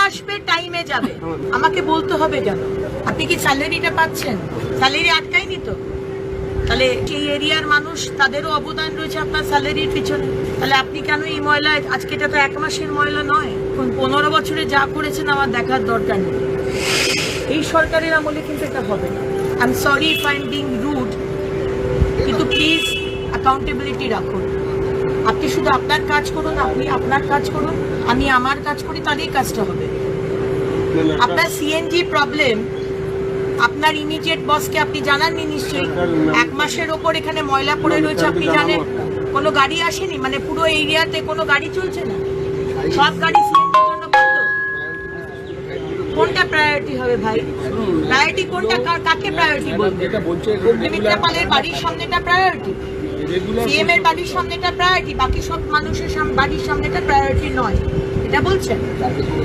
আসবে টাইমে যাবে, আমাকে বলতে হবে কেন? আপনি কি স্যালারিটা পাচ্ছেন? স্যালারি আটকায়নি তো? তাহলে সেই এরিয়ার মানুষ, তাদেরও অবদান রয়েছে আপনার স্যালারির পিছনে। তাহলে আপনি কেন এই ময়লা, আজকে এটা তো 1 মাসের ময়লা নয়, 15 বছরে যা করেছেন আমার দেখার দরকার নেই। এই সরকারের আমলে কিন্তু এটা হবে না। I am sorry if I am being rude, কিন্তু প্লিজ অ্যাকাউন্টেবিলিটি রাখুন। আপনি শুধু আপনার কাজ করুন, আপনি আপনার কাজ করুন, আমি আমার কাজ করি, তাহলেই কাজটা হবে। আপনার সিএনজি প্রবলেম, আপনার ইমিডিয়েট বসকে আপনি জানাননি নিশ্চয়ই। 1 মাসের ওপর এখানে ময়লা পড়ে রয়েছে, আপনি জানেন? কোনো গাড়ি আসেনি, মানে পুরো এরিয়াতে কোনো গাড়ি চলছে না, সব গাড়ি সিএনজির জন্য বন্ধ। কোনটা প্রায়োরিটি হবে ভাই? প্রায়োরিটি কোনটা? কাকে প্রায়োরিটি বলবে? অগ্নিমিত্রা পালের বাড়ির সামনেটা প্রায়োরিটি, সিএম এর বাড়ির সামনেটা প্রায়োরিটি, বাকি সব মানুষের বাড়ির সামনেটা প্রায়োরিটি নয়, এটা বলছেন?